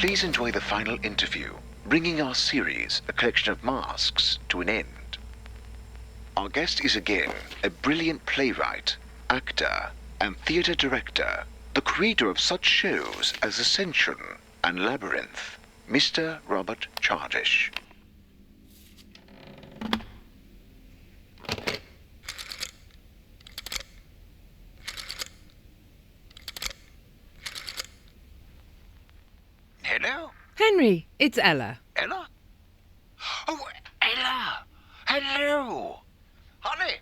Please enjoy the final interview, bringing our series, A Collection of Masks, to an end. Our guest is again a brilliant playwright, actor, and theatre director, the creator of such shows as Ascension and Labyrinth, Mr. Robert Chardish. Hello? Henry, it's Ella. Ella? Oh, Ella! Hello! Honey,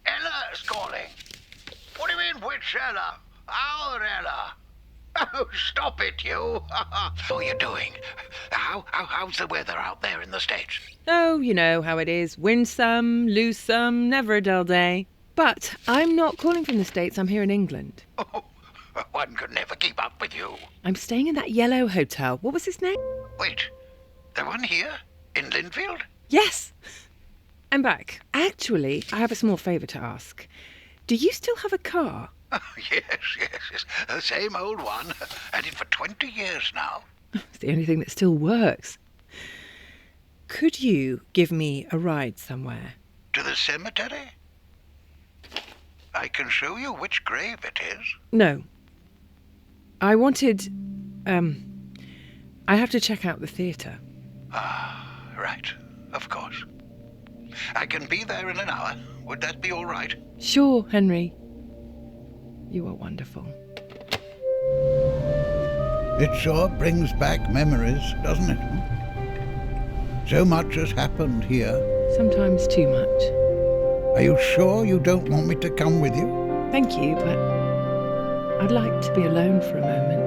Ella's calling. What do you mean, which Ella? Our Ella? Oh, stop it, you! How are you doing? How's the weather out there in the States? Oh, you know how it is. Win some, lose some, never a dull day. But I'm not calling from the States, I'm here in England. Oh, one could never keep up with you. I'm staying in that yellow hotel. What was his name? Wait, the one here? In Linfield? Yes! I'm back. Actually, I have a small favour to ask. Do you still have a car? Oh, yes. The same old one. Had it for 20 years now. It's the only thing that still works. Could you give me a ride somewhere? To the cemetery? I can show you which grave it is. No. I wanted... I have to check out the theatre. Ah, right. Of course. I can be there in an hour. Would that be all right? Sure, Henry. You are wonderful. It sure brings back memories, doesn't it? So much has happened here. Sometimes too much. Are you sure you don't want me to come with you? Thank you, but I'd like to be alone for a moment.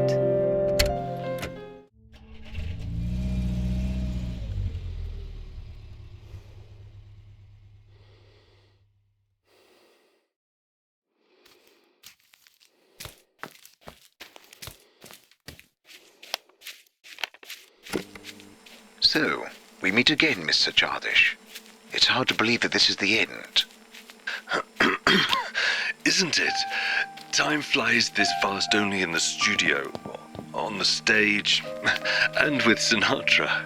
So, we meet again, Mr. Chardish. It's hard to believe that this is the end. Isn't it? Time flies this fast only in the studio, on the stage, and with Sinatra.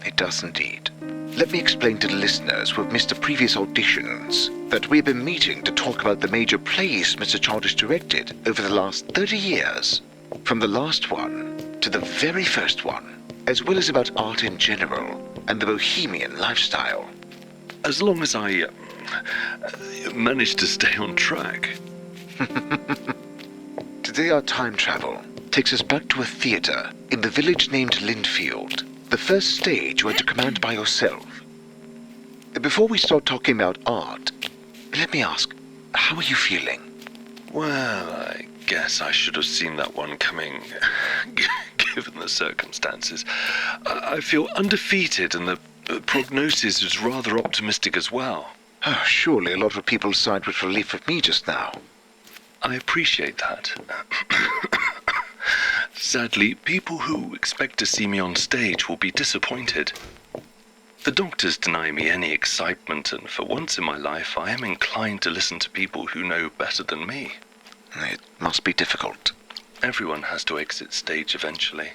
It does indeed. Let me explain to the listeners who have missed the previous auditions that we've been meeting to talk about the major plays Mr. Chardish directed over the last 30 years, from the last one to the very first one, as well as about art in general and the bohemian lifestyle. As long as I manage to stay on track. Today our time travel takes us back to a theatre in the village named Linfield, the first stage you had to command by yourself. Before we start talking about art, let me ask, how are you feeling? Well, I guess I should have seen that one coming, given the circumstances. I feel undefeated, and the prognosis is rather optimistic as well. Oh, surely a lot of people sighed with relief of me just now. I appreciate that. Sadly, people who expect to see me on stage will be disappointed. The doctors deny me any excitement, and for once in my life I am inclined to listen to people who know better than me. It must be difficult. Everyone has to exit stage eventually.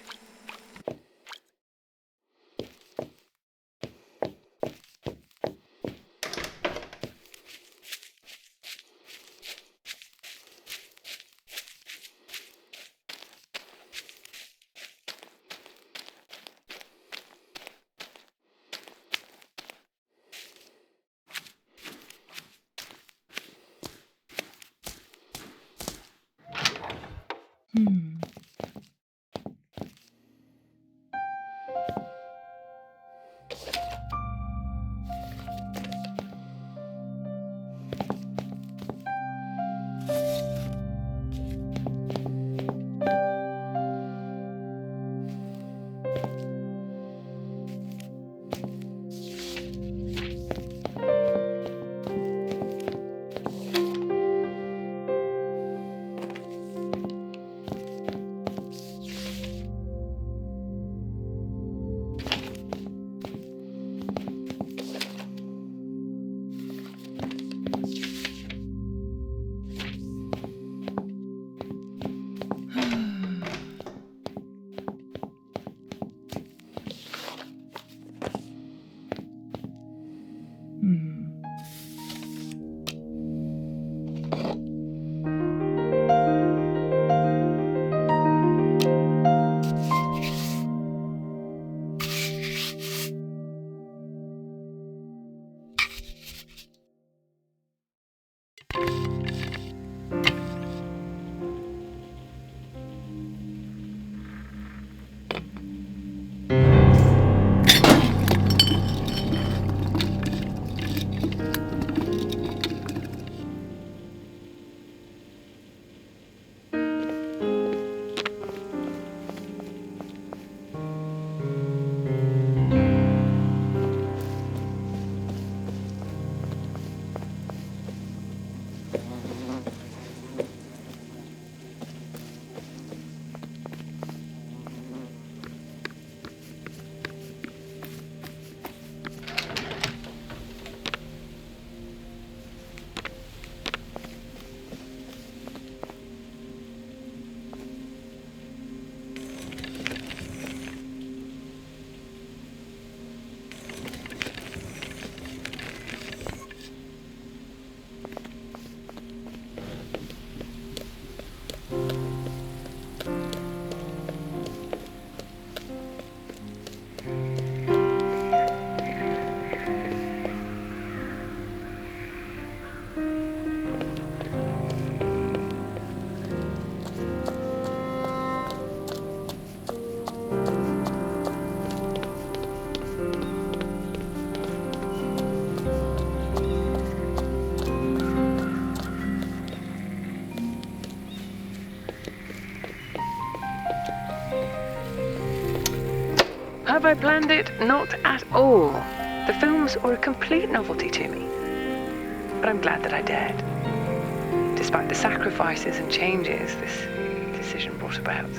have I planned it? Not at all. The films were a complete novelty to me. But I'm glad that I dared. Despite the sacrifices and changes this decision brought about.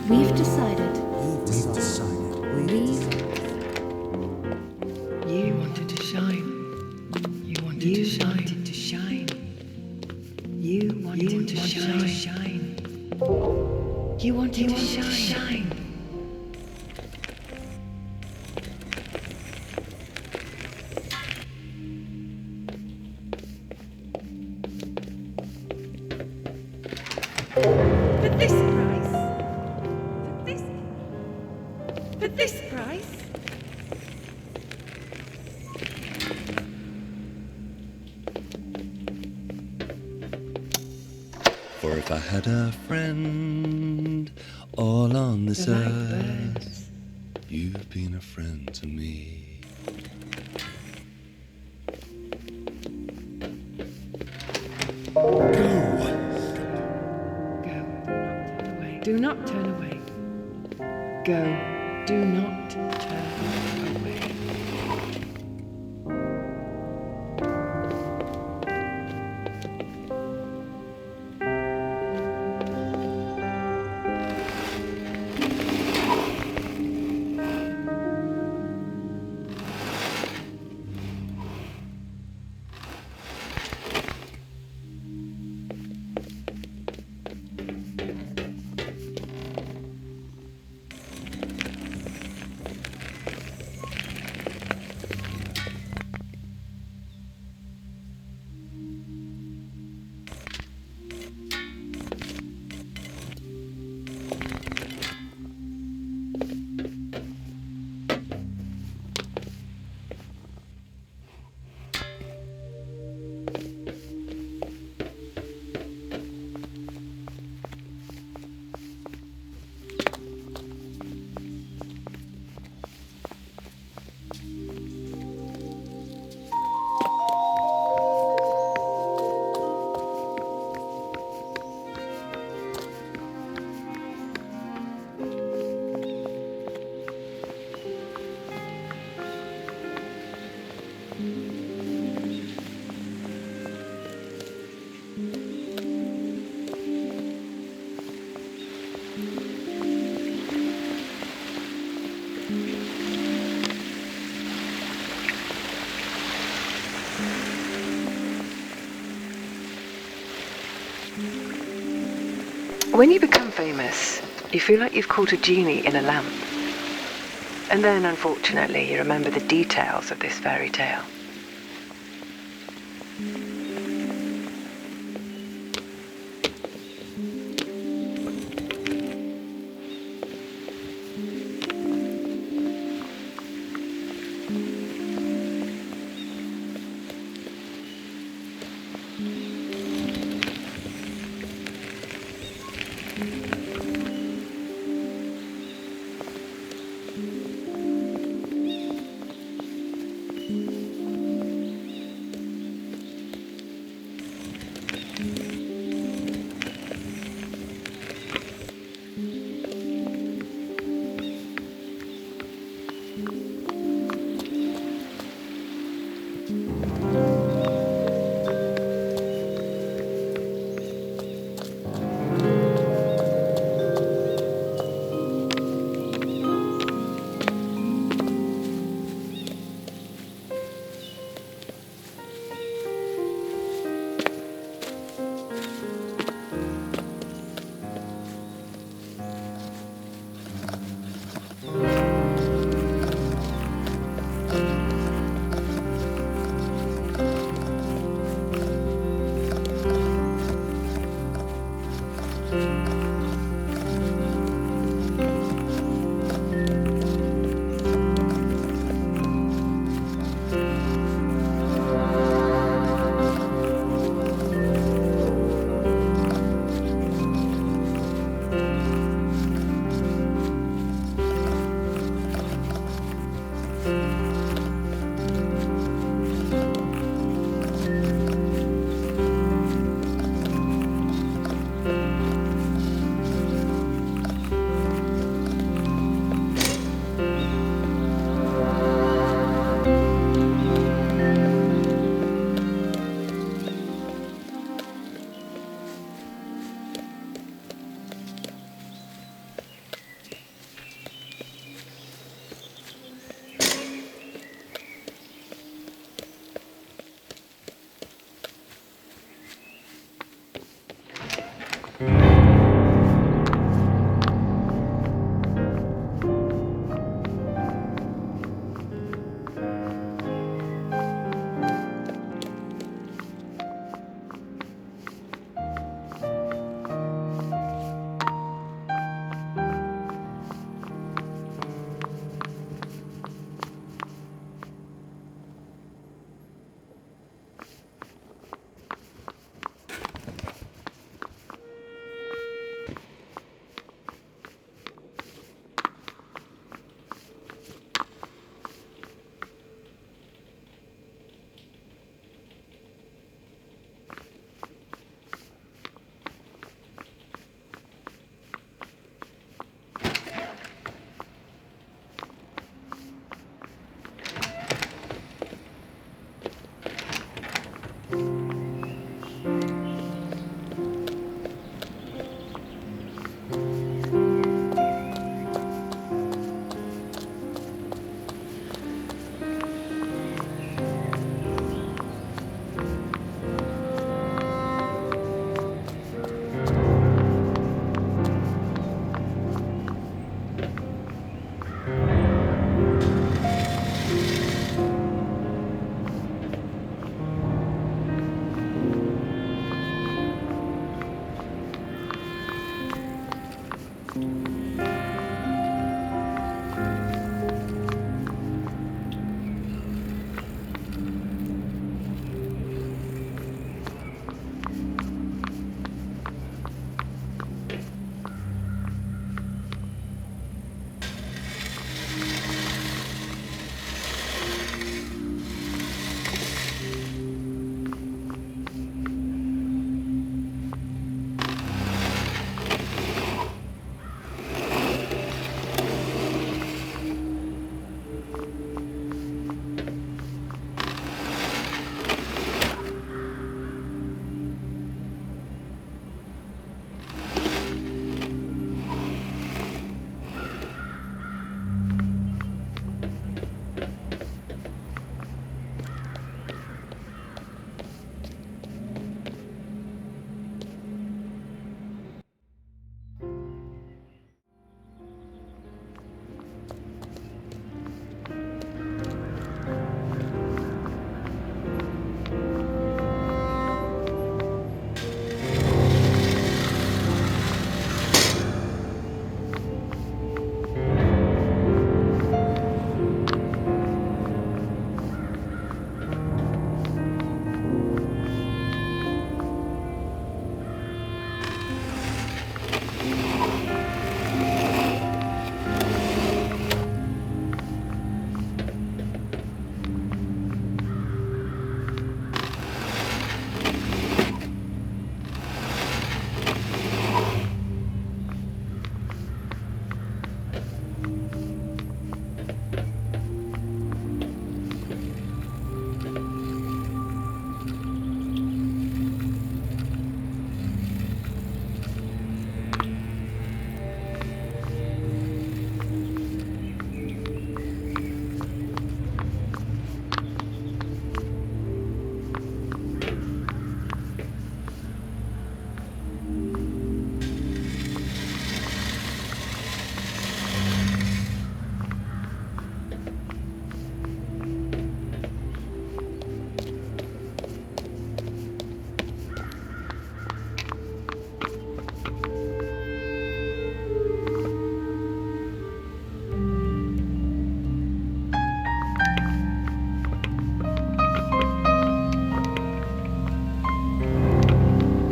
We've decided. You wanted to shine. You wanted to shine. You wanted to shine. You wanted to shine. For this price? For if I had a friend all on this earth, you've been a friend to me. Go. Do not turn away. Go. Do not turn away. When you become famous, you feel like you've caught a genie in a lamp. And then, unfortunately, you remember the details of this fairy tale.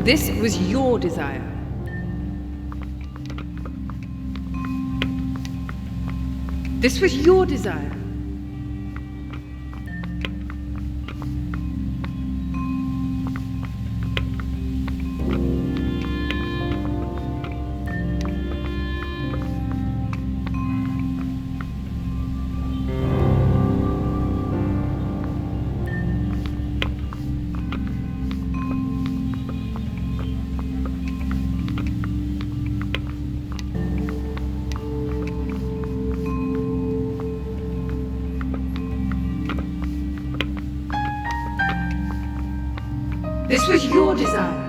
This was your desire. This was your desire. This was your desire.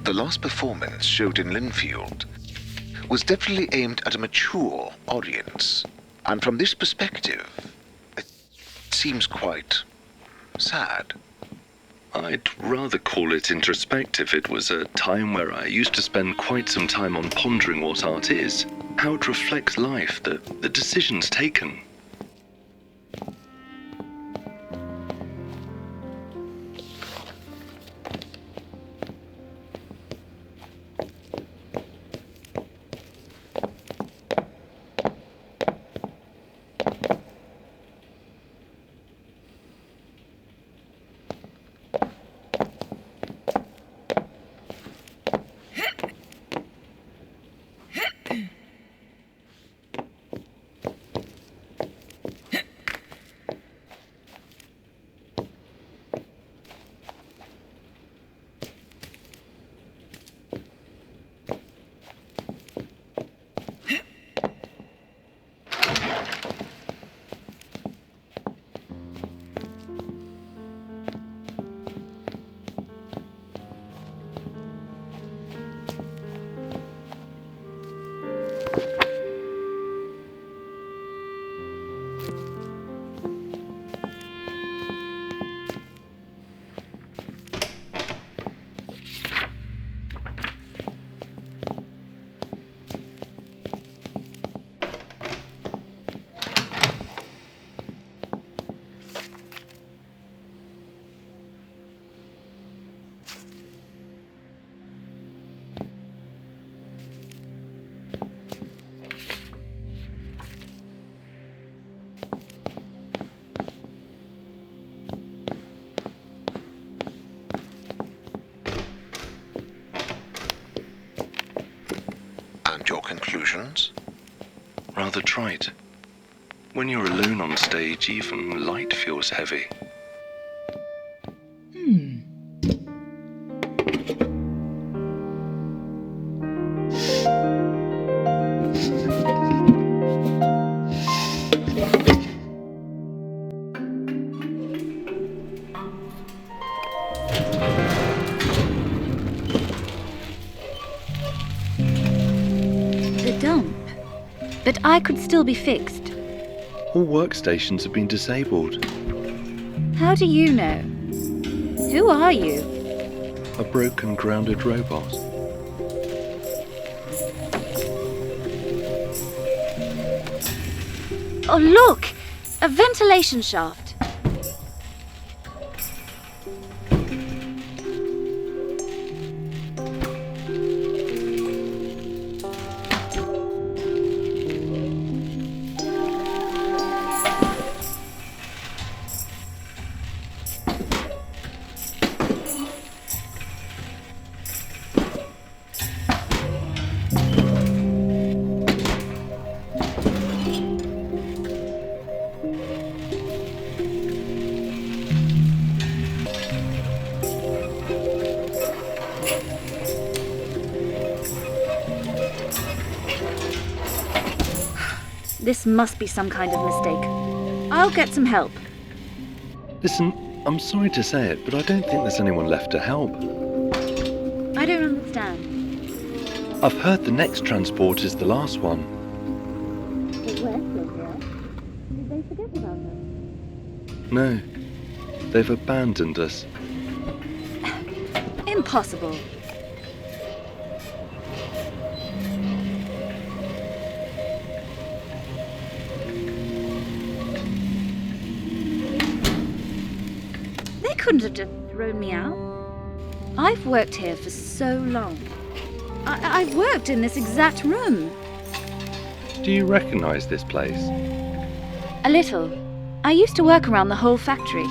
The last performance showed in Linfield was definitely aimed at a mature audience, and from this perspective, it seems quite sad. I'd rather call it introspective. It was a time where I used to spend quite some time on pondering what art is, how it reflects life, the decisions taken. And your conclusions? Rather trite. When you're alone on stage, even light feels heavy. The dump. But I could still be fixed. All workstations have been disabled. How do you know? Who are you? A broken, grounded robot. Oh, look! A ventilation shaft. This must be some kind of mistake. I'll get some help. Listen, I'm sorry to say it, but I don't think there's anyone left to help. I don't understand. I've heard the next transport is the last one. But we're still here. Did they forget about us? No, they've abandoned us. Impossible. They couldn't have just thrown me out. I've worked here for so long. I've worked in this exact room. Do you recognise this place? A little. I used to work around the whole factory.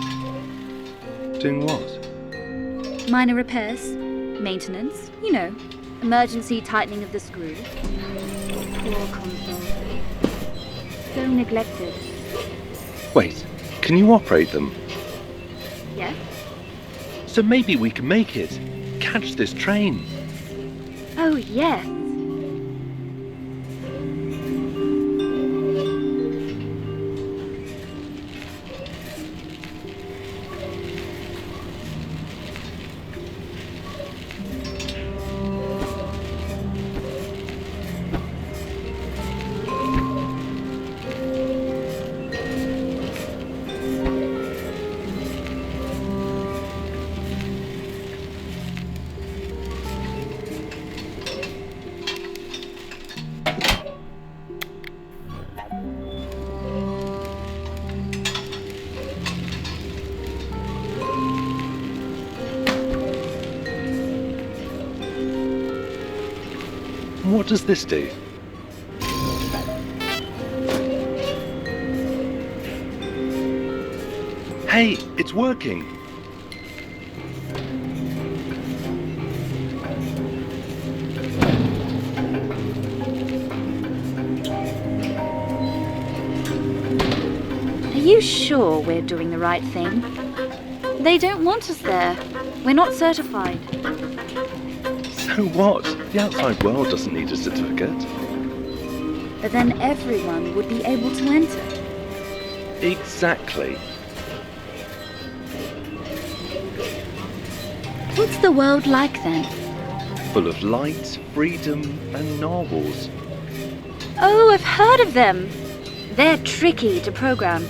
Doing what? Minor repairs, maintenance, you know, emergency tightening of the screws. Poor console. So neglected. Wait, can you operate them? Yes? So maybe we can make it. Catch this train. Oh, yes. What does this do? Hey, it's working! Are you sure we're doing the right thing? They don't want us there. We're not certified. So what? The outside world doesn't need a certificate. But then everyone would be able to enter. Exactly. What's the world like then? Full of light, freedom, and narwhals. Oh, I've heard of them. They're tricky to program.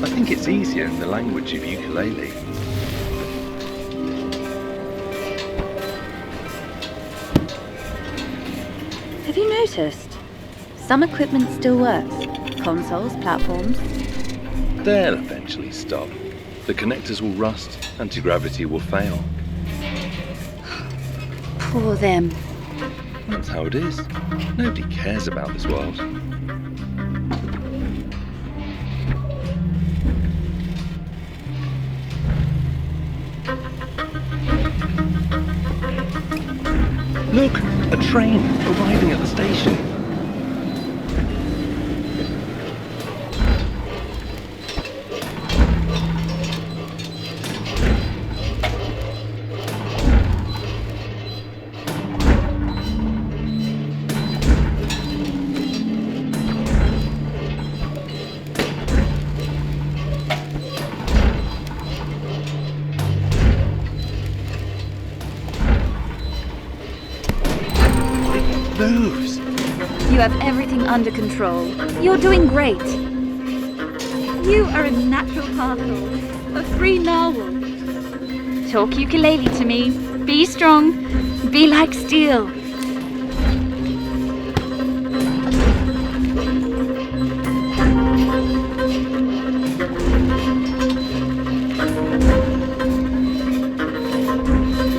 I think it's easier in the language of ukulele. Have you noticed? Some equipment still works. Consoles, platforms. They'll eventually stop. The connectors will rust, anti-gravity will fail. Poor them. That's how it is. Nobody cares about this world. Look! A train arriving at the station. Moves! You have everything under control. You're doing great. You are a natural particle, a free narwhal. Talk ukulele to me. Be strong. Be like steel.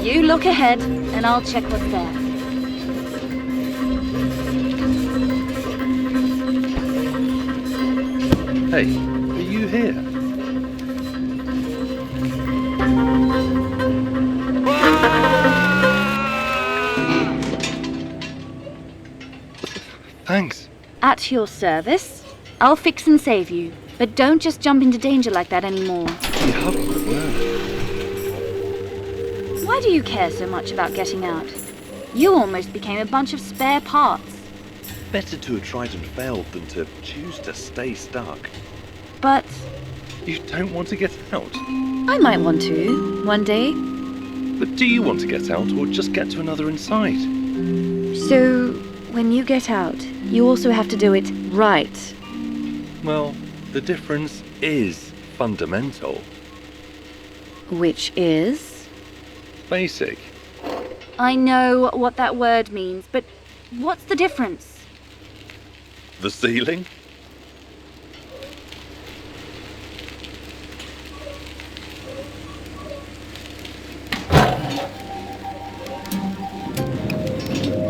You look ahead, and I'll check what's there. Hey, are you here? Thanks. At your service. I'll fix and save you. But don't just jump into danger like that anymore. You haven't the word. Why do you care so much about getting out? You almost became a bunch of spare parts. Better to have tried and failed than to choose to stay stuck. But You don't want to get out? I might want to, one day. But do you want to get out or just get to another inside? So, when you get out, you also have to do it right. Well, the difference is fundamental. Which is? Basic. I know what that word means, but what's the difference? The ceiling?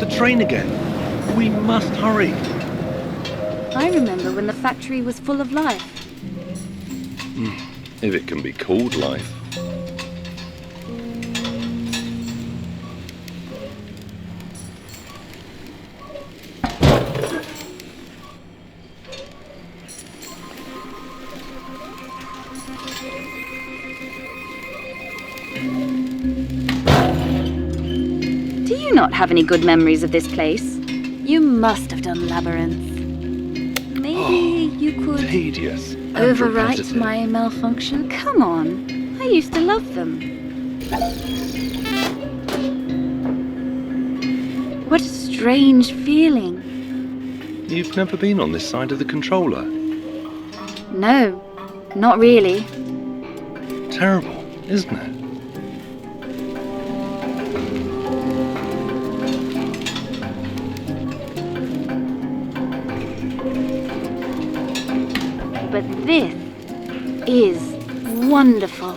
The train again. We must hurry. I remember when the factory was full of life. If it can be called life. Do you not have any good memories of this place? You must have done labyrinths. Maybe you could Tedious. and overwrite repetitive. my malfunction? Come on, I used to love them. What a strange feeling. You've never been on this side of the controller. No, not really. Terrible, isn't it? But this is wonderful.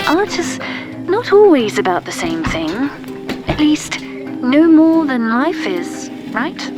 Art is not always about the same thing. At least, no more than life is, right?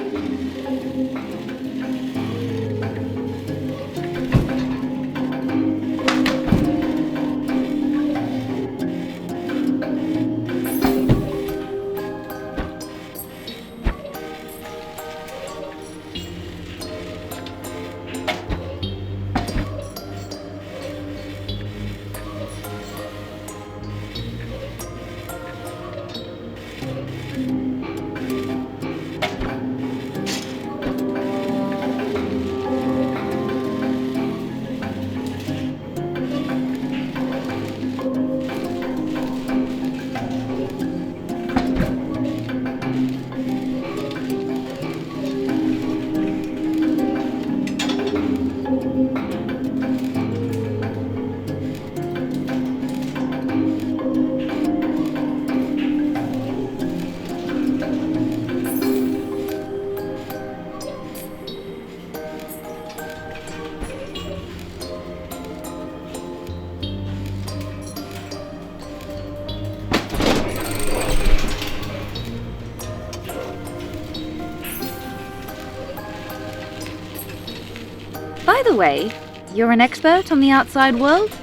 By the way, you're an expert on the outside world?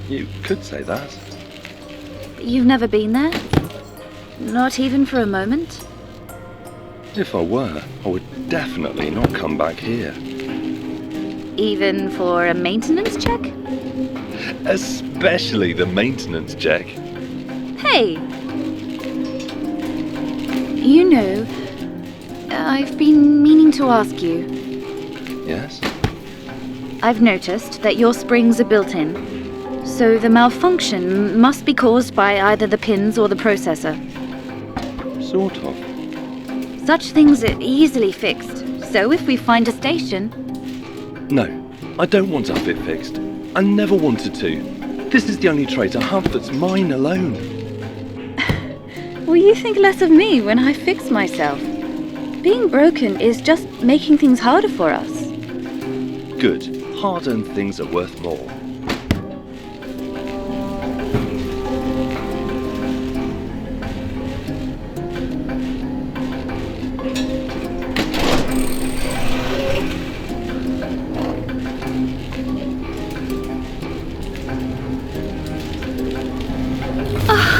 You could say that. You've never been there? Not even for a moment? If I were, I would definitely not come back here. Even for a maintenance check? Especially the maintenance check. Hey! You know, I've been meaning to ask you. Yes? I've noticed that your springs are built in, so the malfunction must be caused by either the pins or the processor. Sort of. Such things are easily fixed, so if we find a station... No, I don't want to have it fixed. I never wanted to. This is the only trait I have that's mine alone. Will you think less of me when I fix myself? Being broken is just making things harder for us. Good. Hard-earned things are worth more.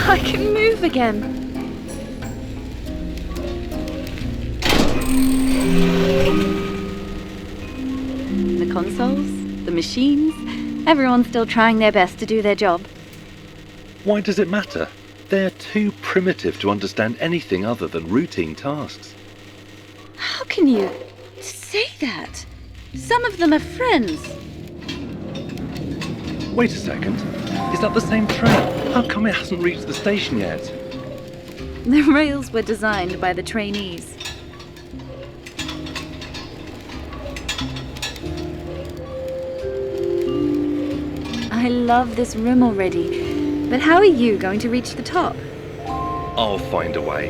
I can move again. The consoles, the machines, everyone's still trying their best to do their job. Why does it matter? They're too primitive to understand anything other than routine tasks. How can you say that? Some of them are friends. Wait a second. Is that the same train? How come it hasn't reached the station yet? The rails were designed by the trainees. I love this room already, but how are you going to reach the top? I'll find a way.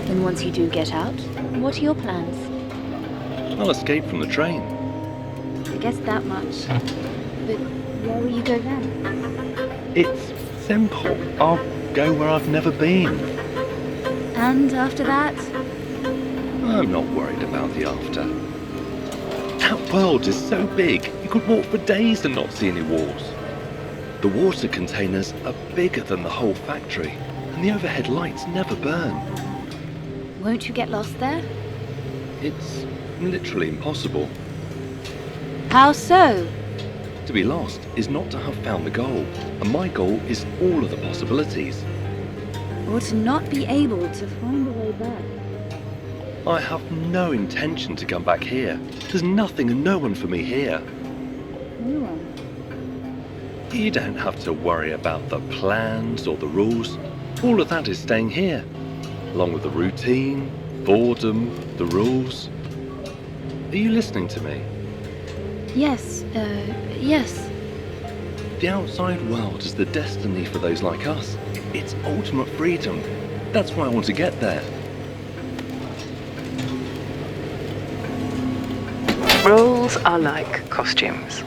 And once you do get out, what are your plans? I'll escape from the train. I guess that much. But where will you go then? It's simple. I'll go where I've never been. And after that? I'm not worried about the after. That world is so big, you could walk for days and not see any walls. The water containers are bigger than the whole factory, and the overhead lights never burn. Won't you get lost there? It's literally impossible. How so? To be lost is not to have found the goal, and my goal is all of the possibilities. Or to not be able to find a way back? I have no intention to come back here. There's nothing and no one for me here. No one. You don't have to worry about the plans or the rules. All of that is staying here, along with the routine, boredom, the rules. Are you listening to me? Yes, yes. The outside world is the destiny for those like us. It's ultimate freedom. That's why I want to get there. Roles are like costumes.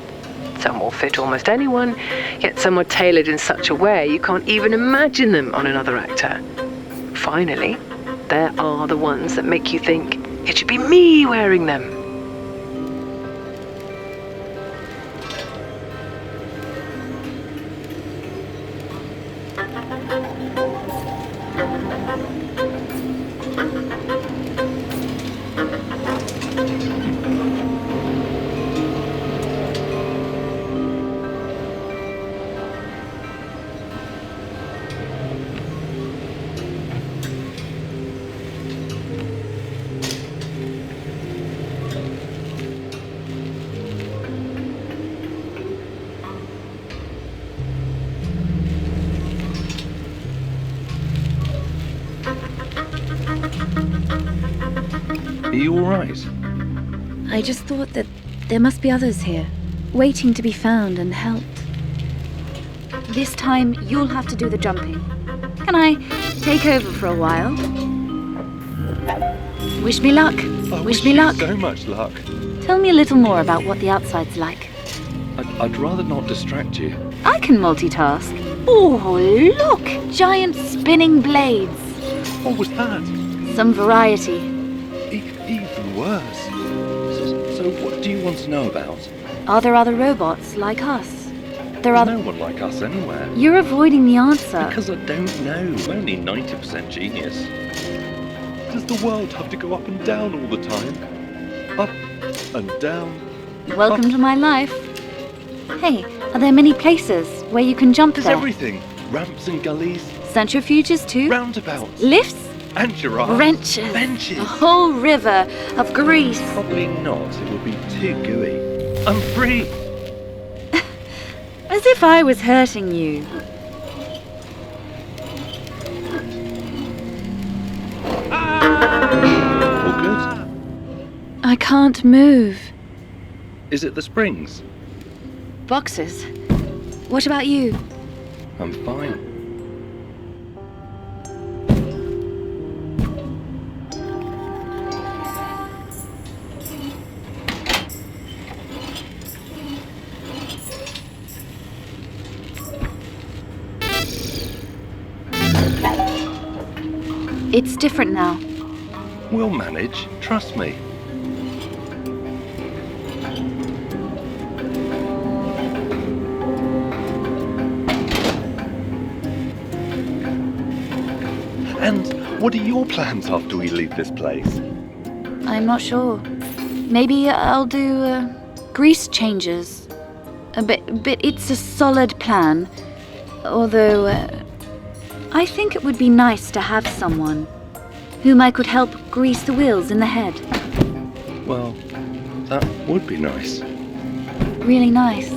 Some will fit almost anyone, yet some are tailored in such a way you can't even imagine them on another actor. Finally, there are the ones that make you think, it should be me wearing them. Are you alright? I just thought that there must be others here, waiting to be found and helped. This time, you'll have to do the jumping. Can I take over for a while? Wish me luck. I Wish me you luck. so much luck. Tell me a little more about what the outside's like. I'd rather not distract you. I can multitask. Oh, look! Giant spinning blades. What was that? Some variety. Even worse. So what do you want to know about? Are there other robots like us? There's no one like us anywhere. You're avoiding the answer. Because I don't know. I'm only 90% genius. Does the world have to go up and down all the time? Up and down. Welcome to my life. Hey, are there many places where you can jump There's there? everything. Ramps and gullies. Centrifuges too? Roundabouts. Lifts? And giraffes. Wrenches. Benches. A whole river of grease. Probably not. It would be too gooey. I'm free. As if I was hurting you. All good? I can't move. Is it the springs? Boxes. What about you? I'm fine. It's different now. We'll manage. Trust me. And what are your plans after we leave this place? I'm not sure. Maybe I'll do grease changes. But it's a solid plan. Although I think it would be nice to have someone whom I could help grease the wheels in the head. Well, that would be nice. Really nice.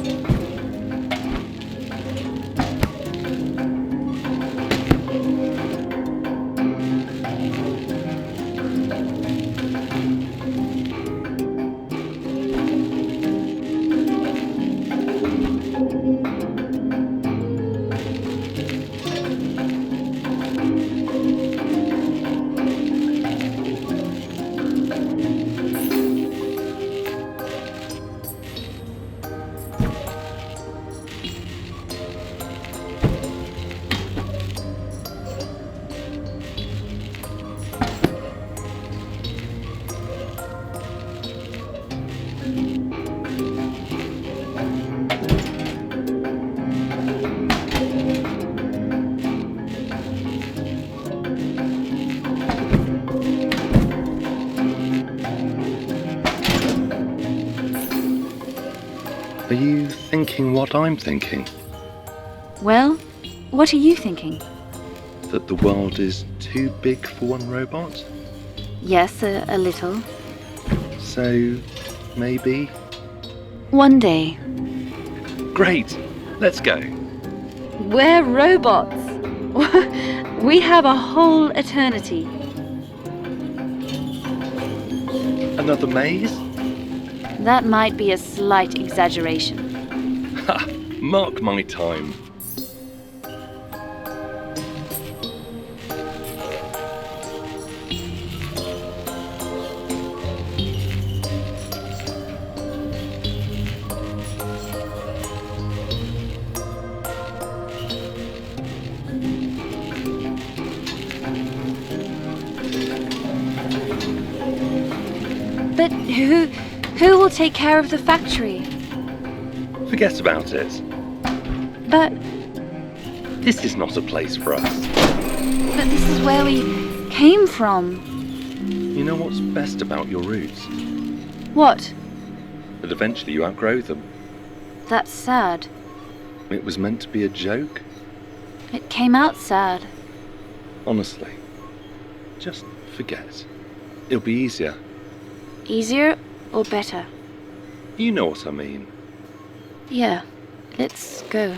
Are you thinking what I'm thinking? Well, what are you thinking? That the world is too big for one robot? Yes, a little. So, maybe? One day. Great! Let's go. We're robots. We have a whole eternity. Another maze? That might be a slight exaggeration. Ha! Mark my time. But who will take care of the factory? Forget about it. But This is not a place for us. this is where we came from. You know what's best about your roots? What? That eventually you outgrow them. That's sad. It was meant to be a joke. It came out sad. Honestly. Just forget. It'll be easier. Easier or better? You know what I mean. Yeah, let's go.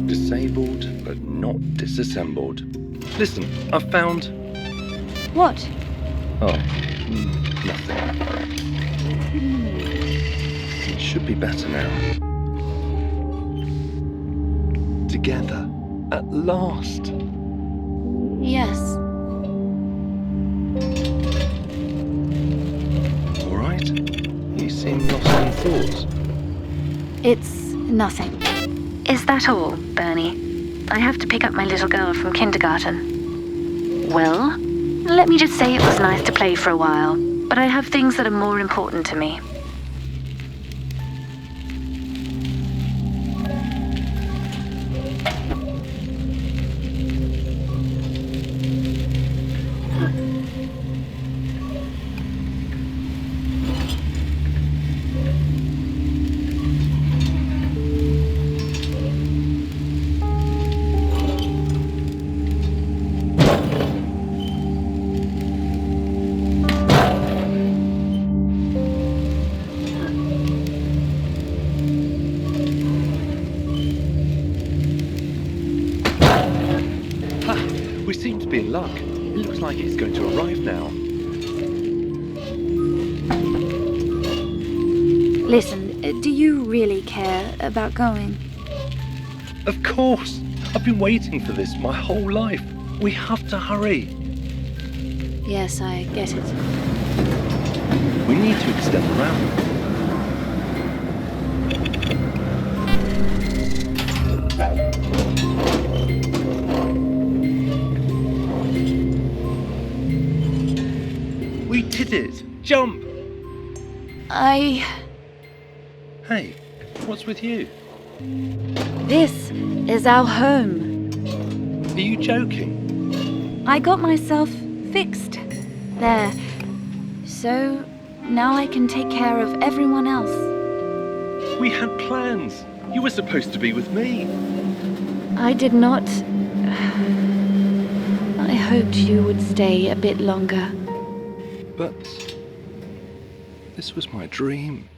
Disabled, but not disassembled. Listen, I've found... What? Oh, nothing. It should be better now. together. At last. Yes. All right? You seem lost in thought. It's nothing. Is that all, Bernie? I have to pick up my little girl from kindergarten. Well, let me just say it was nice to play for a while, but I have things that are more important to me. We seem to be in luck. It looks like it's going to arrive now. Listen, do you really care about going? Of course! I've been waiting for this my whole life. We have to hurry. Yes, I get it. We need to extend the route. We did it! Jump! Hey, Hey, what's with you? this is our home. Are you joking? I got myself fixed there. So now I can take care of everyone else. We had plans. You were supposed to be with me. I did not. I hoped you would stay a bit longer. But this was my dream.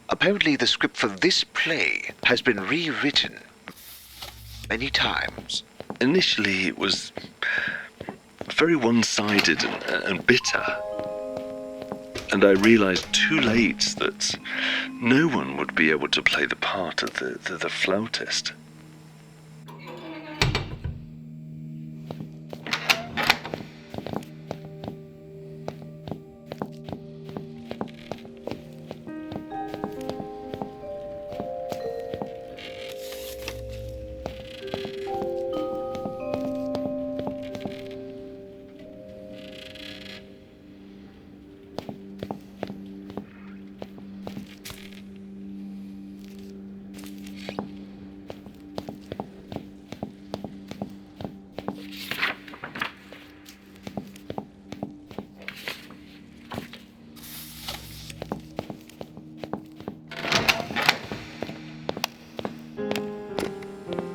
Apparently the script for this play has been rewritten many times. Initially, it was very one-sided and bitter. And I realized too late that no one would be able to play the part of the flautist.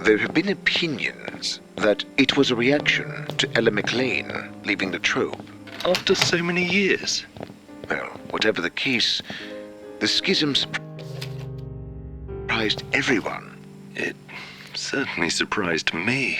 There have been opinions that it was a reaction to Ella McLean leaving the troupe. After so many years. Well, whatever the case, the schism surprised everyone. It certainly surprised me.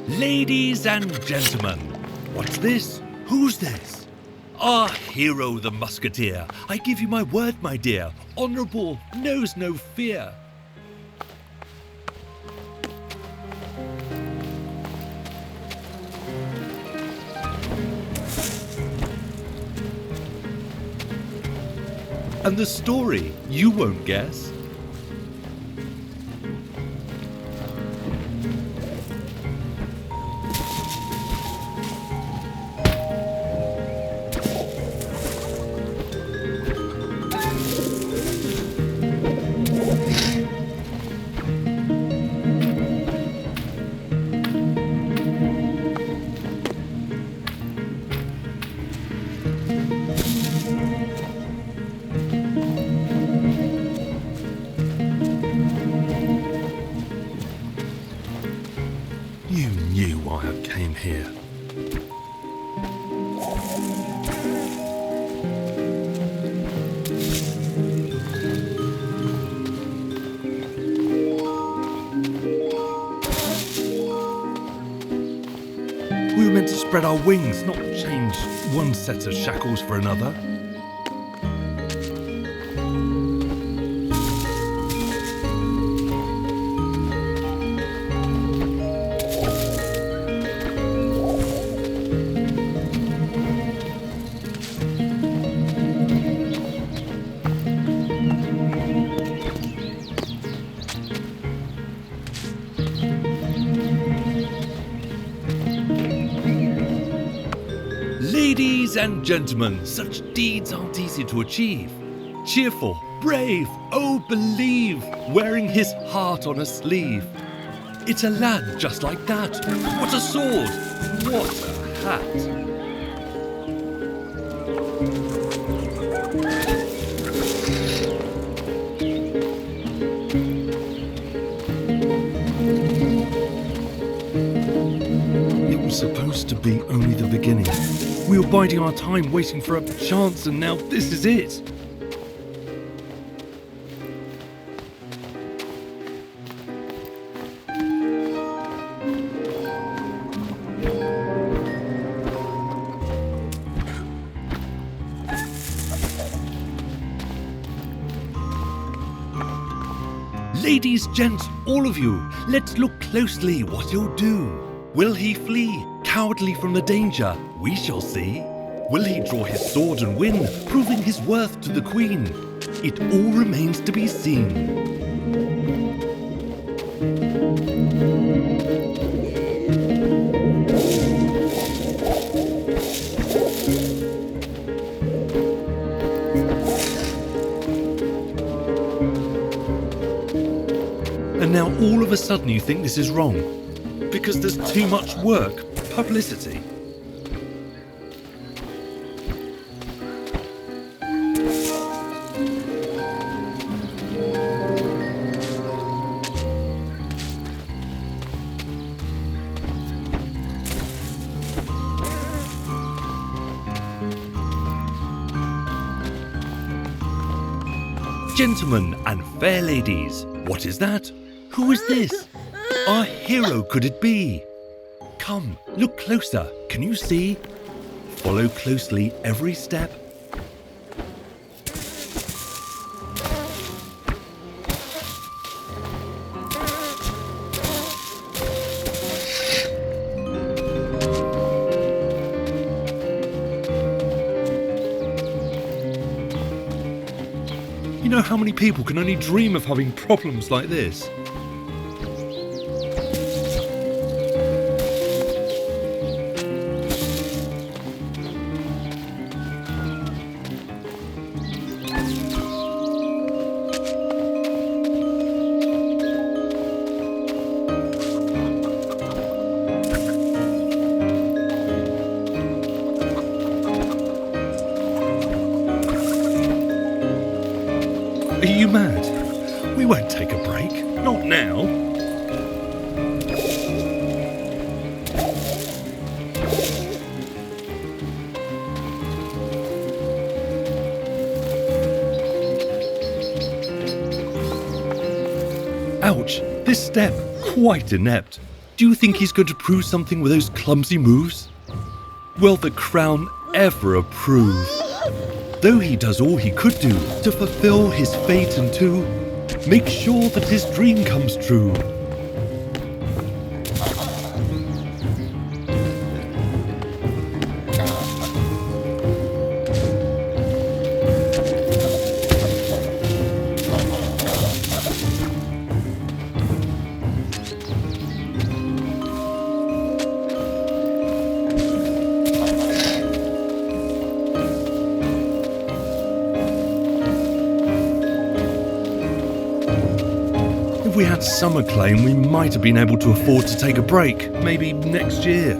Ladies and gentlemen, what's this? Who's this? Our hero, the musketeer. I give you my word, my dear. Honourable, knows no fear. And the story you won't guess. You knew why I came here. We were meant to spread our wings, not change one set of shackles for another. Ladies and gentlemen, such deeds aren't easy to achieve. Cheerful, brave, oh believe, wearing his heart on a sleeve. It's a lad just like that. What a sword! What a hat! It was supposed to be only the beginning. We were biding our time, waiting for a chance, and now this is it. Ladies, gents, all of you, let's look closely what he'll do. Will he flee, cowardly from the danger? We shall see. Will he draw his sword and win, proving his worth to the Queen? It all remains to be seen. And now all of a sudden you think this is wrong, because there's too much work, publicity. Gentlemen and fair ladies, what is that? Who is this? Our hero could it be? Come, look closer, can you see? Follow closely every step. You know how many people can only dream of having problems like this? Are you mad? We won't take a break. Not now. Ouch! This step, quite inept. Do you think he's going to prove something with those clumsy moves? Will the crown ever approve? Though he does all he could do to fulfill his fate and to make sure that his dream comes true. that summer claim, we might have been able to afford to take a break, maybe next year.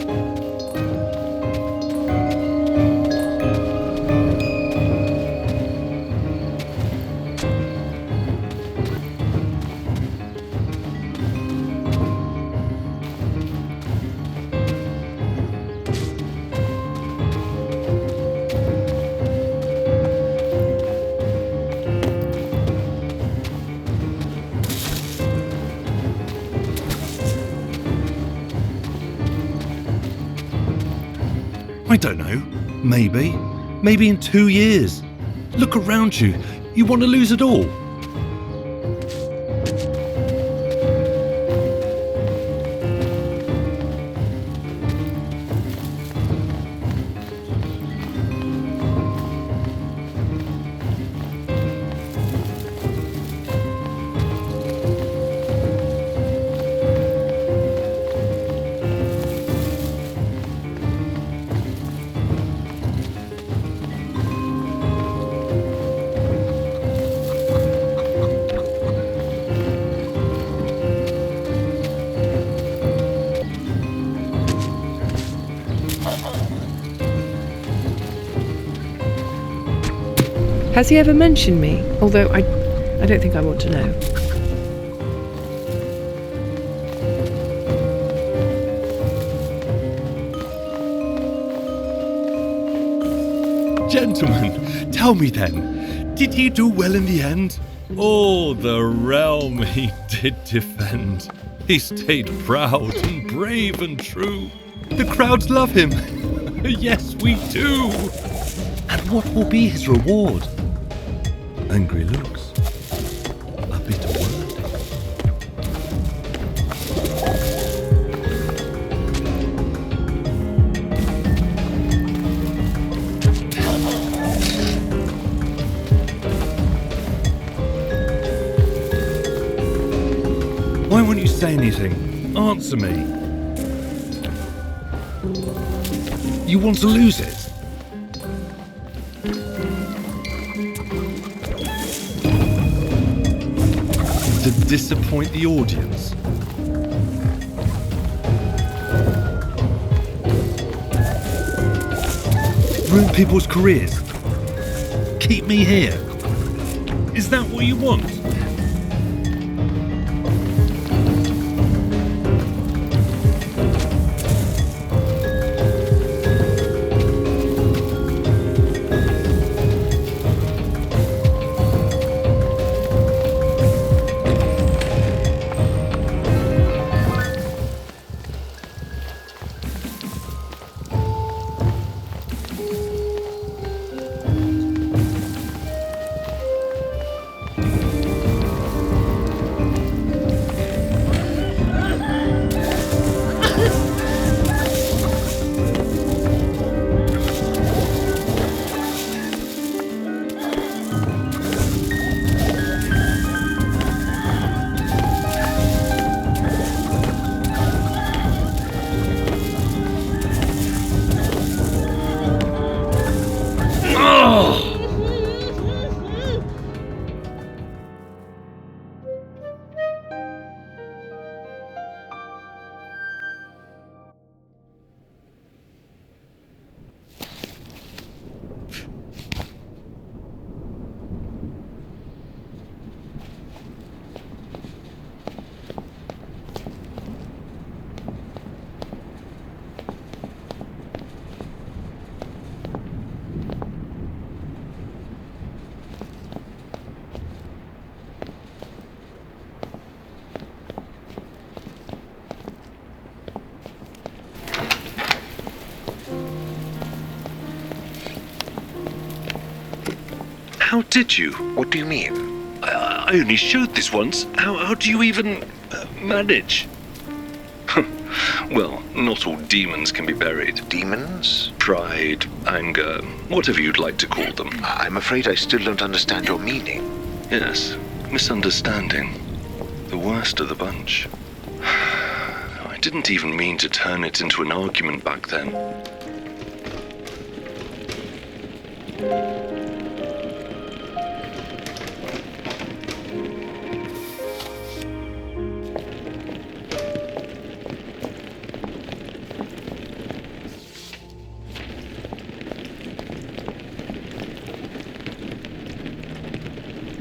I don't know. Maybe in 2 years. Look around you. You want to lose it all? Has he ever mentioned me? Although I don't think I want to know. Gentlemen, tell me then, did he do well in the end? Oh, the realm he did defend. He stayed proud and brave and true. The crowds love him. Yes, we do. And what will be his reward? Angry looks. A bitter word. Why won't you say anything? Answer me. You want to lose it? To disappoint the audience? Ruin people's careers? Keep me here? Is that what you want? How did you? What do you mean? I only showed this once. How do you even manage? Well, not all demons can be buried. Demons? Pride, anger, whatever you'd like to call them. I'm afraid I still don't understand your meaning. Yes, misunderstanding. The worst of the bunch. I didn't even mean to turn it into an argument back then.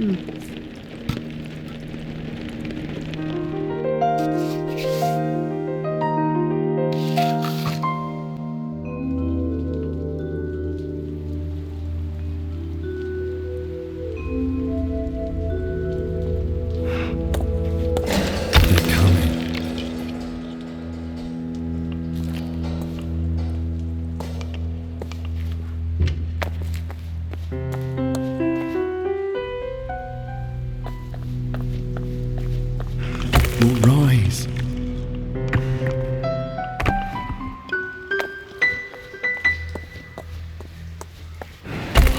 Rise.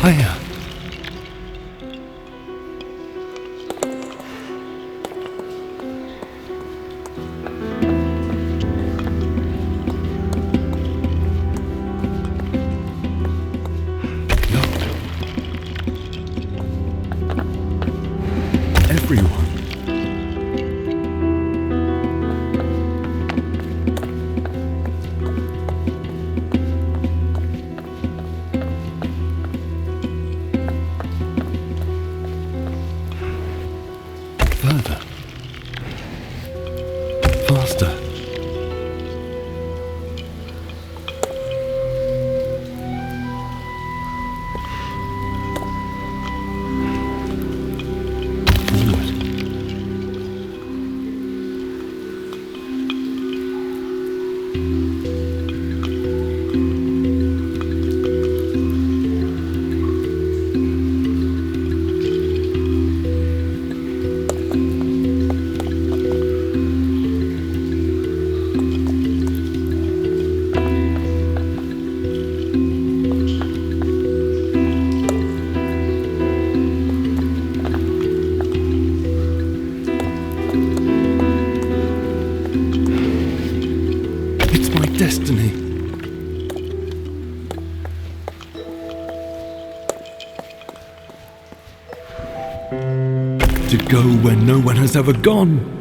Higher. Look. Everyone. Further. Faster. Forward. It's my destiny. To go where no one has ever gone.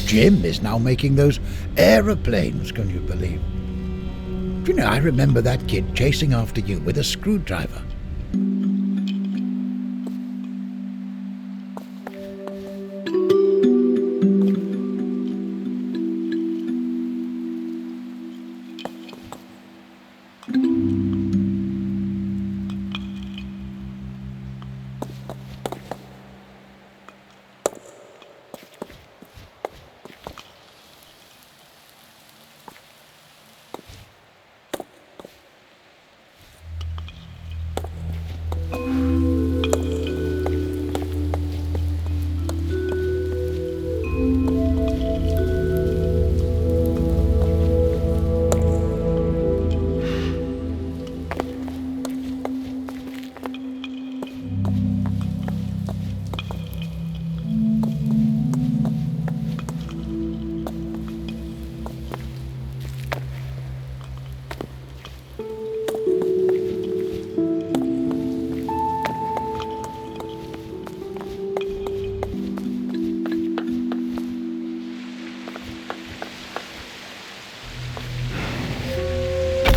Jim is now making those aeroplanes, can you believe? Do you know, I remember that kid chasing after you with a screwdriver.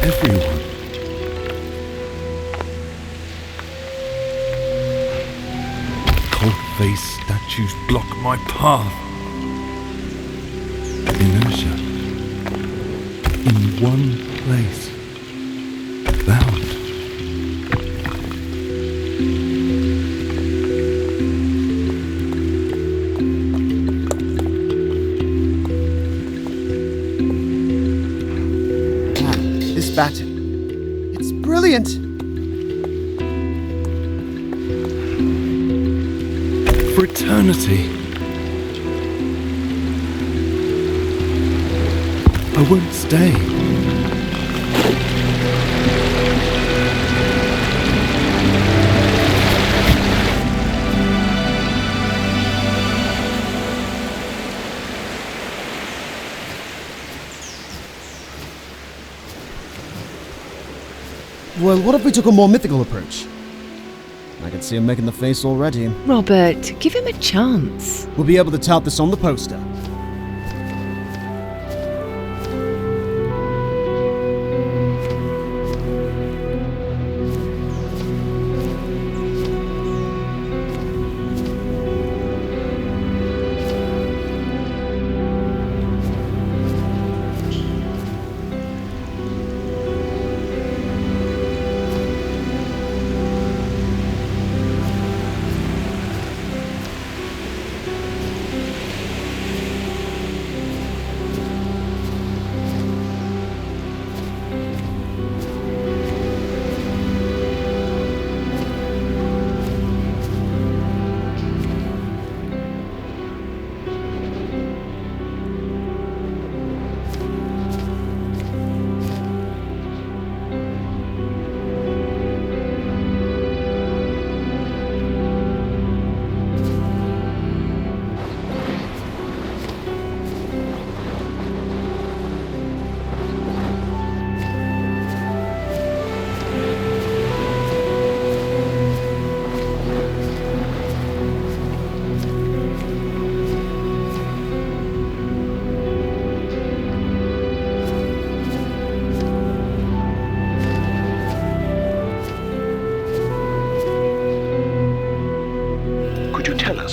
Everyone. Cold-faced statues block my path. Inertia. In one place. Bound. This baton. It's brilliant! For eternity. I won't stay. Well, what if we took a more mythical approach? I can see him making the face already. Robert, give him a chance. We'll be able to tout this on the poster.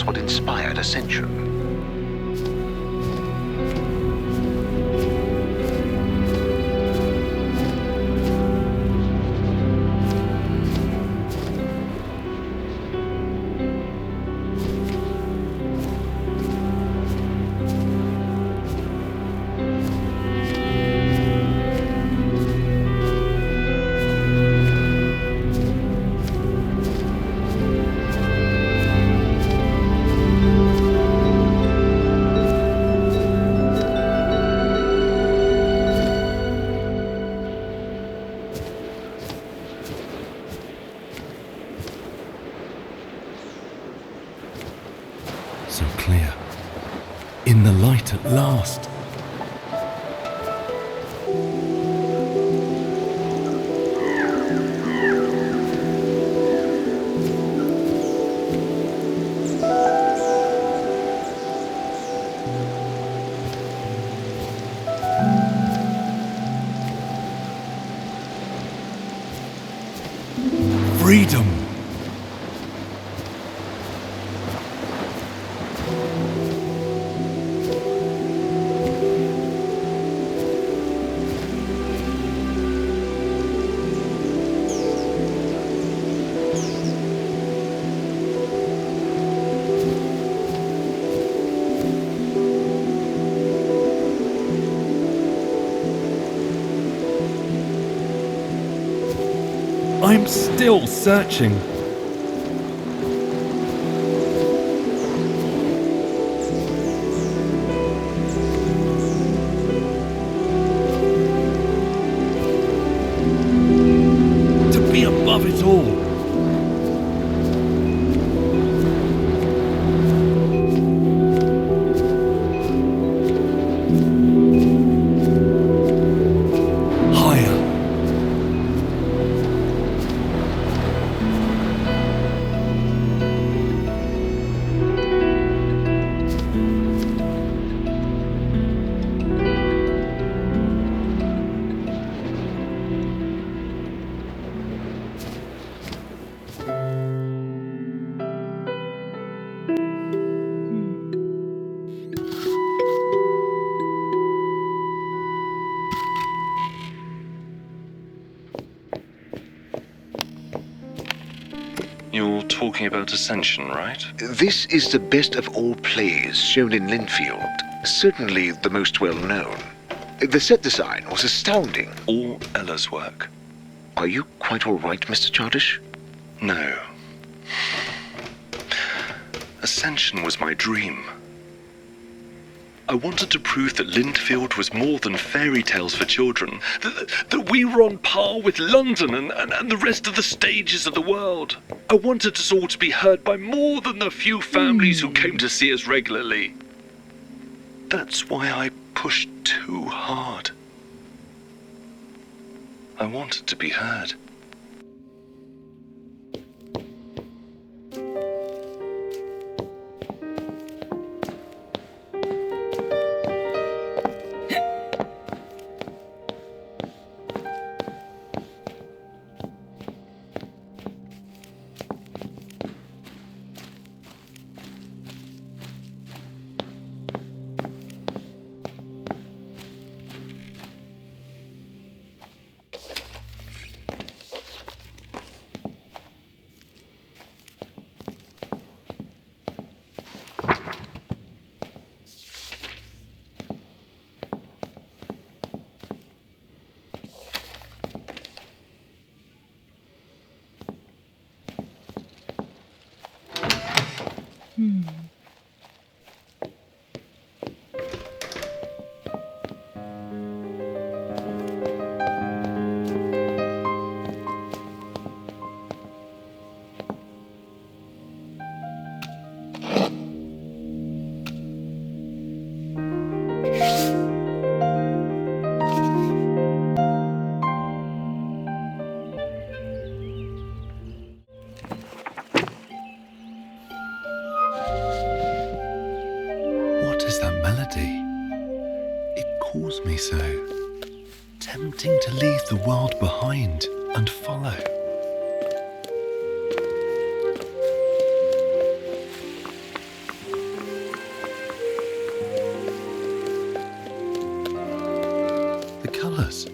What inspired Ascension? So clear. In the light at last. Freedom! I'm still searching. To be above it all. You're talking about Ascension, right? This is the best of all plays shown in Linfield. Certainly the most well-known. The set design was astounding. All Ella's work. Are you quite all right, Mr. Chardish? No. Ascension was my dream. I wanted to prove that Linfield was more than fairy tales for children. That we were on par with London and the rest of the stages of the world. I wanted us all to be heard by more than the few families who came to see us regularly. That's why I pushed too hard. I wanted to be heard. What is that melody? It calls me so. Tempting to leave the world behind and follow. The colours.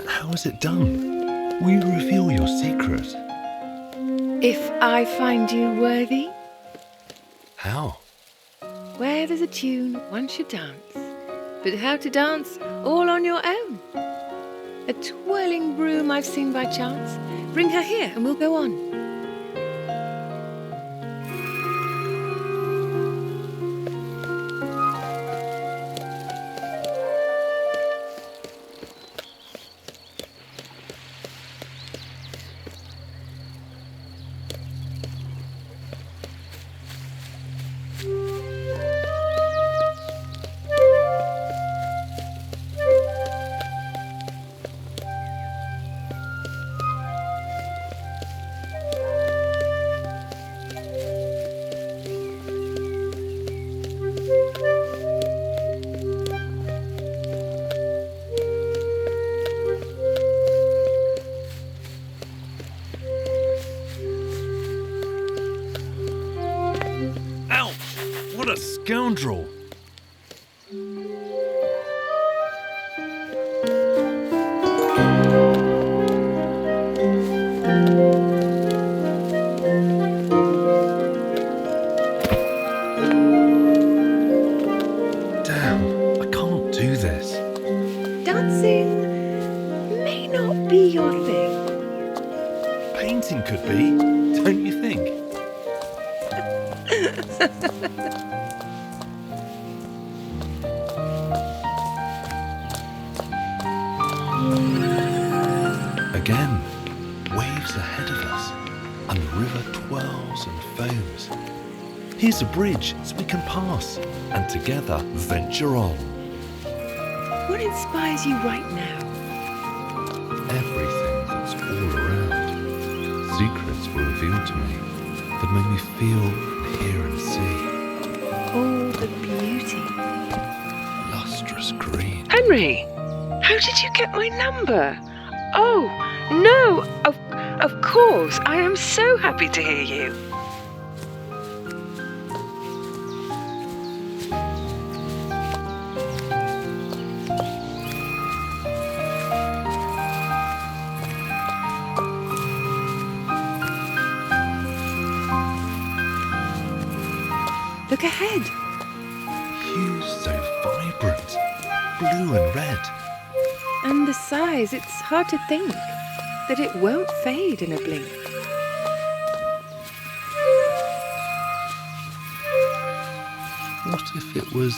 How is it done? Will you reveal your secret? If I find you worthy, How? where there's a tune, one should dance. But how to dance all on your own? A twirling broom I've seen by chance. Bring her here and we'll go on. Ouch! What a scoundrel! Damn, I can't do this. Dancing may not be your thing. Painting could be, don't you think? Again, waves ahead of us, and the river twirls and foams. Here's a bridge so we can pass, and together venture on. What inspires you right now? Everything that's all around. Secrets were revealed to me that made me feel, hear and see. All the beauty. Lustrous green. Henry, how did you get my number? Oh, no, of course. I am so happy to hear you. Look ahead. Hues so vibrant. Blue and red. And the size, it's hard to think that it won't fade in a blink. What if it was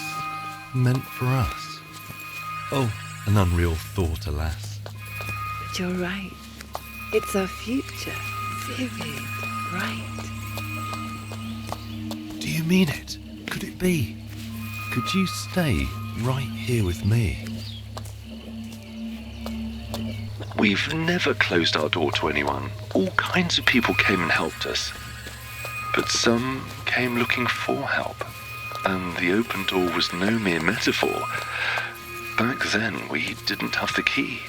meant for us? Oh, an unreal thought, alas. But you're right. It's our future. Vivid, bright. Do you mean it? Could it be? Could you stay right here with me? We've never closed our door to anyone. All kinds of people came and helped us. But some came looking for help. And the open door was no mere metaphor. Back then, we didn't have the key.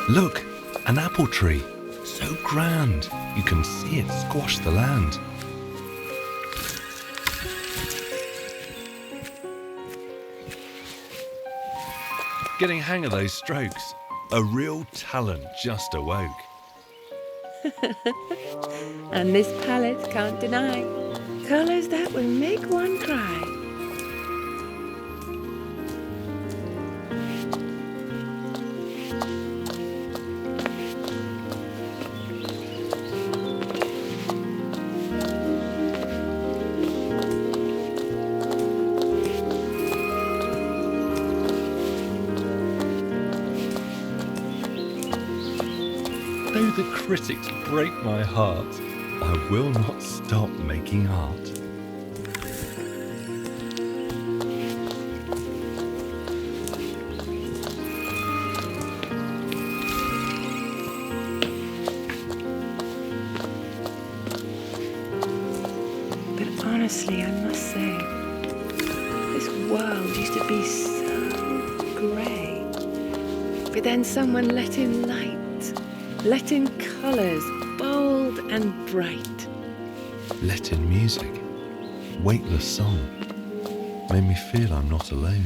Look, an apple tree. So grand, you can see it squash the land. Getting hang of those strokes. A real talent just awoke. And this palette can't deny colours that will make one cry. Though the critics break my heart, I will not stop making art. But honestly, I must say, this world used to be so grey. But then someone let in light, let in colours, bold and bright. Let in music, weightless song, made me feel I'm not alone.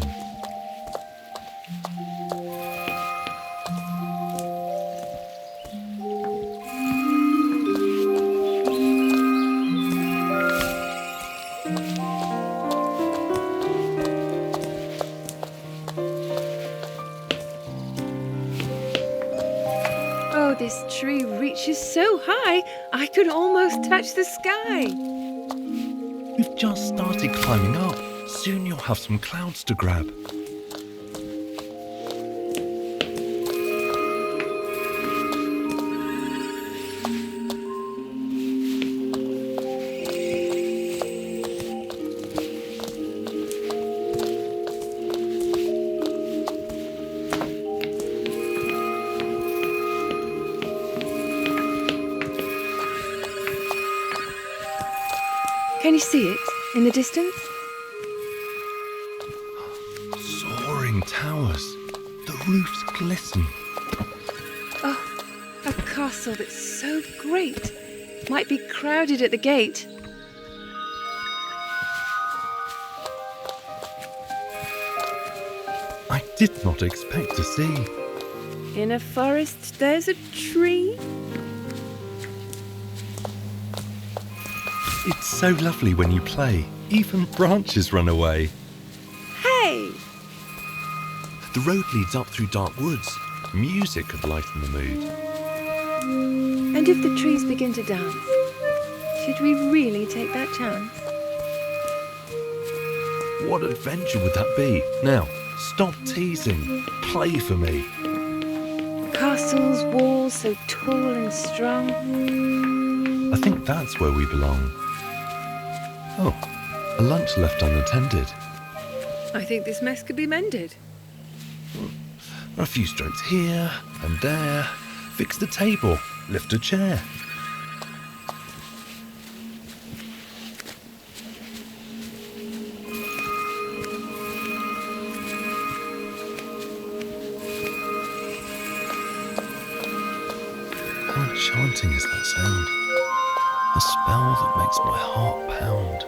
Oh, this tree reaches so high, I could almost touch the sky. We've just started climbing up. Soon you'll have some clouds to grab. Can you see it in the distance? Soaring towers. The roofs glisten. Oh, a castle that's so great. Might be crowded at the gate. I did not expect to see. In a forest, there's a tree. It's so lovely when you play. Even branches run away. Hey! The road leads up through dark woods. Music could lighten the mood. And if the trees begin to dance, should we really take that chance? What adventure would that be? Now, stop teasing. Play for me. Castles, walls so tall and strong. I think that's where we belong. Oh, a lunch left unattended. I think this mess could be mended. A few strokes here and there. Fix the table. Lift a chair. How enchanting is that sound? A spell that makes my heart pound.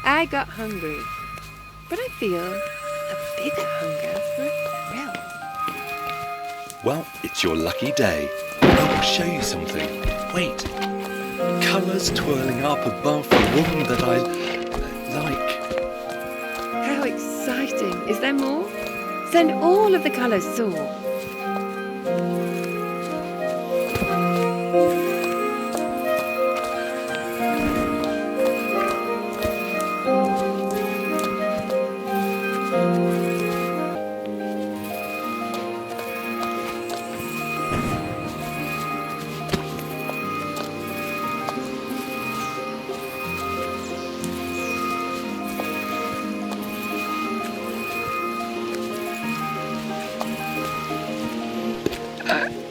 I got hungry, but I feel a big hunger for a thrill. Well, it's your lucky day. I will show you something. Wait. Colours twirling up above the room that I like. How exciting. Is there more? Send all of the colours soar.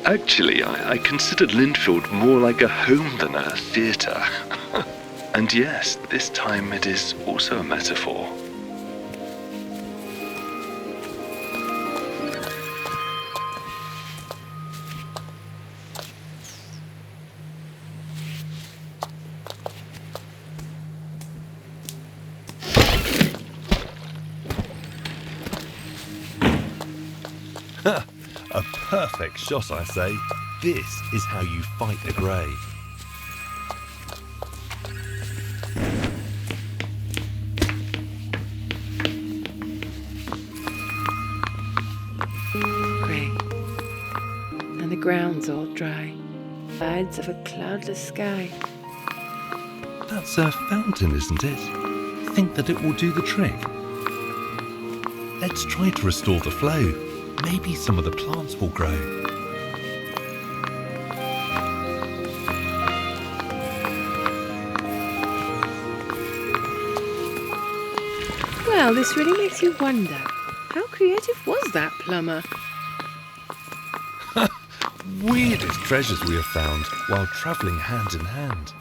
Actually, I considered Lindfield more like a home than a theatre. And yes, this time it is also a metaphor. A perfect shot, I say. This is how you fight a grey. ground's all dry. Sides of a cloudless sky. That's a fountain, isn't it? Think that it will do the trick? Let's try to restore the flow. Maybe some of the plants will grow. Well, this really makes you wonder. How creative was that plumber? Weirdest treasures we have found while travelling hand in hand.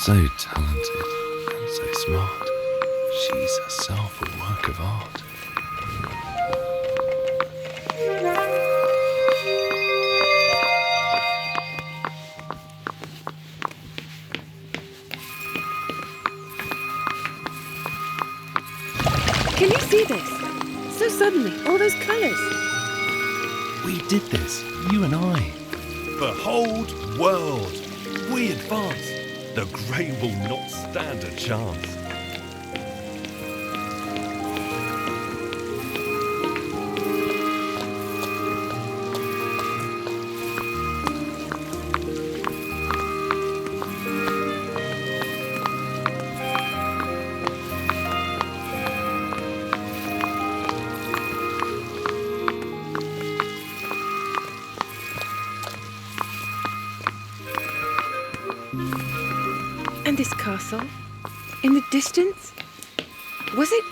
So talented and so smart. She's herself a work of art. Can you see this? So suddenly, all those colours. We did this, you and I. Behold, world! We advance. The Grey will not stand a chance. And this castle? In the distance? Was it?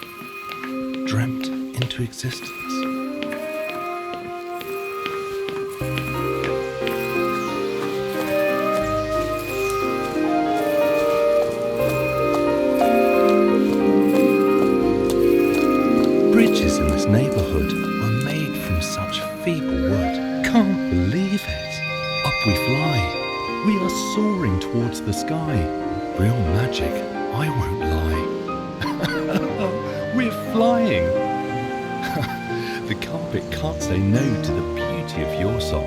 Dreamt into existence. Bridges in this neighbourhood were made from such feeble wood. Can't believe it. Up we fly. We are soaring towards the sky. Real magic, I won't lie. We're flying. The carpet can't say no to the beauty of your song.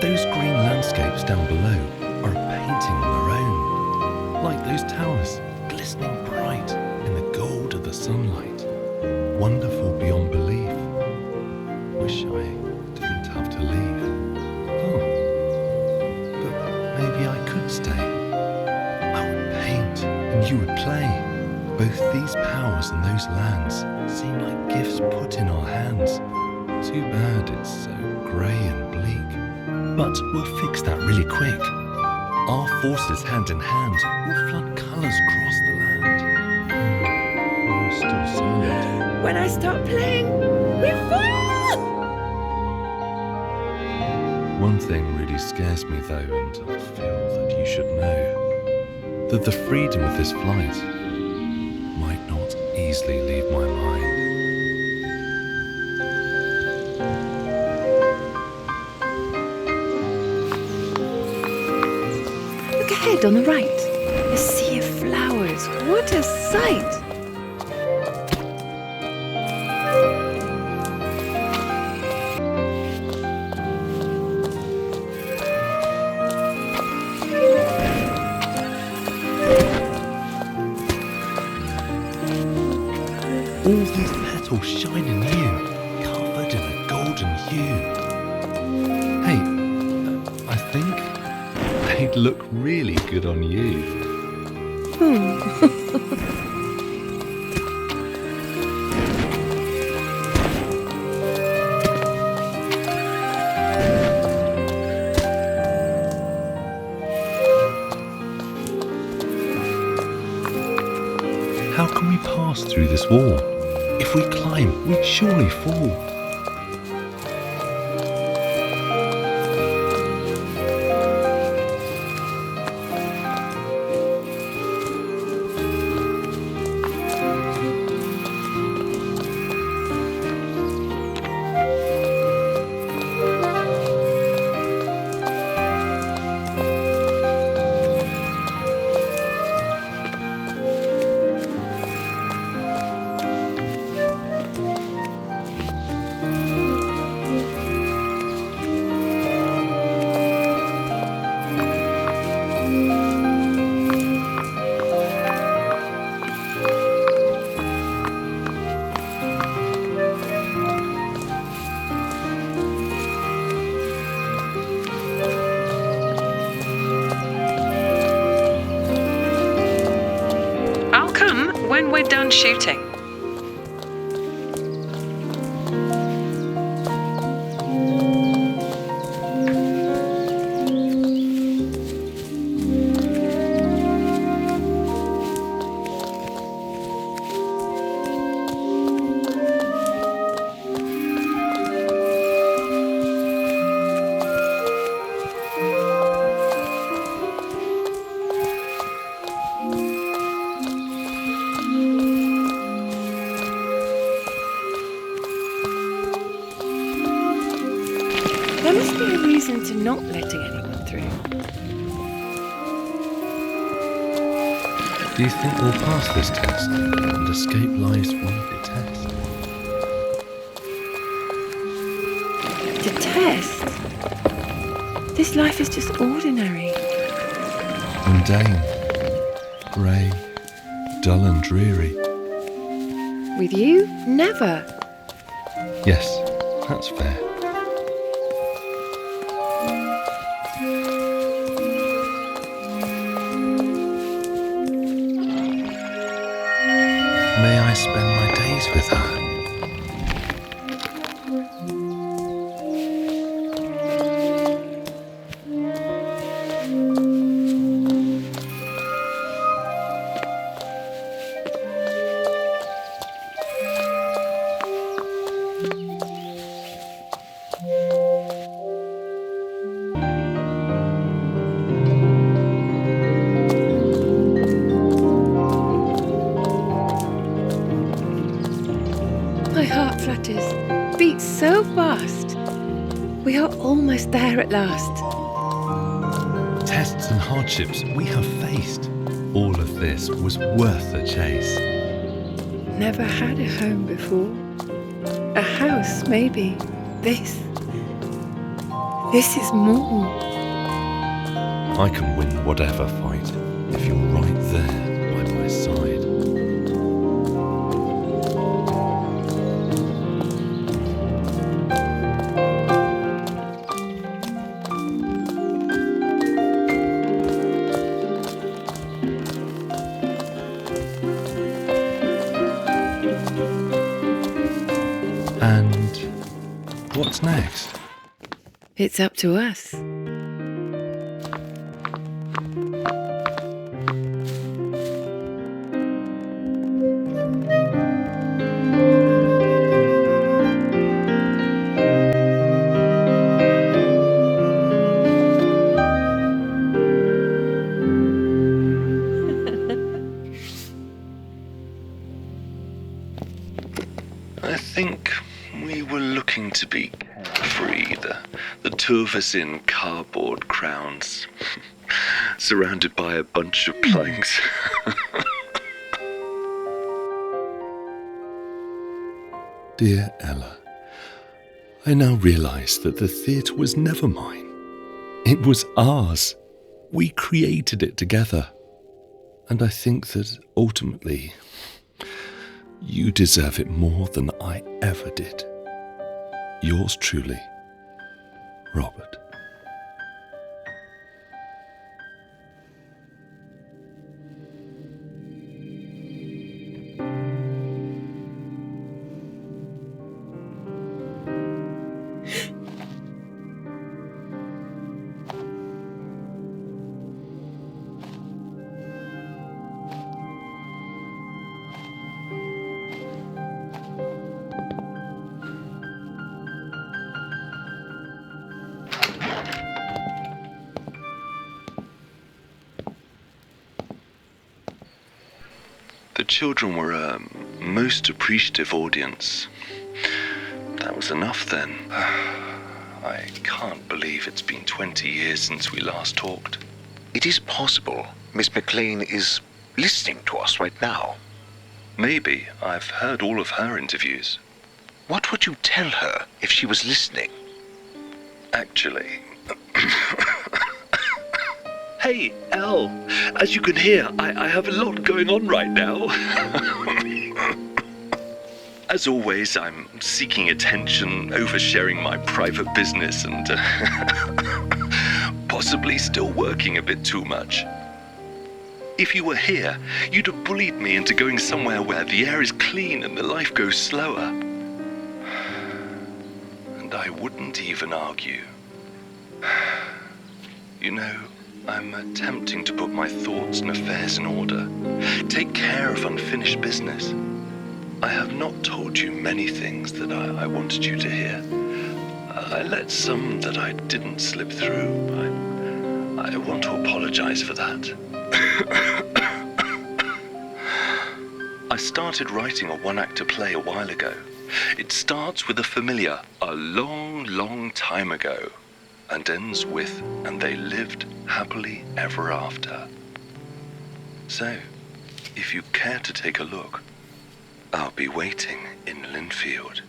Those green landscapes down below are a painting on their own. Like those towers, glistening bright in the gold of the sunlight. Wonderful beyond belief. Wish I didn't have to leave. Oh, but maybe I could stay. And you would play. Both these powers and those lands seem like gifts put in our hands. Too bad it's so grey and bleak. But we'll fix that really quick. Our forces hand in hand will flood colours across the land. We're still silent. When I start playing, we fall! One thing really scares me though, and I feel that you should know. That the freedom of this flight might not easily leave my mind. Look ahead on the right. A sea of flowers. What a sight! All these petals shining new, covered in a golden hue. Hey, I think they'd look really good on you. How can we pass through this wall? If we climb, we'd surely fall. and shooting. There must be a reason to not letting anyone through. Do you think we'll pass this test and escape lives we detest? Detest? This life is just ordinary. Mundane, grey, dull and dreary. With you, never. Yes, that's fair. May I spend my days with her? My heart flutters, beats so fast. We are almost there at last. Tests and hardships we have faced. All of this was worth the chase. Never had a home before. A house, maybe. This is more. I can win whatever fight if you're right there by my side. And what's next? It's up to us. I think we were looking to be carefree, the two of us in cardboard crowns, surrounded by a bunch of planks. Dear Ella, I now realise that the theatre was never mine. It was ours. We created it together. And I think that ultimately, you deserve it more than I ever did. Yours truly, Robert. The children were a most appreciative audience. That was enough then. I can't believe it's been 20 years since we last talked. It is possible Miss McLean is listening to us right now. Maybe. I've heard all of her interviews. What would you tell her if she was listening? Actually... Hey, Elle, as you can hear, I have a lot going on right now. As always, I'm seeking attention, oversharing my private business, and possibly still working a bit too much. If you were here, you'd have bullied me into going somewhere where the air is clean and the life goes slower. And I wouldn't even argue. You know, I'm attempting to put my thoughts and affairs in order, take care of unfinished business. I have not told you many things that I wanted you to hear. I let some that I didn't slip through. I want to apologize for that. I started writing a one-actor play a while ago. It starts with a familiar, a long, long time ago, and ends with, and they lived happily ever after. So, if you care to take a look, I'll be waiting in Linfield.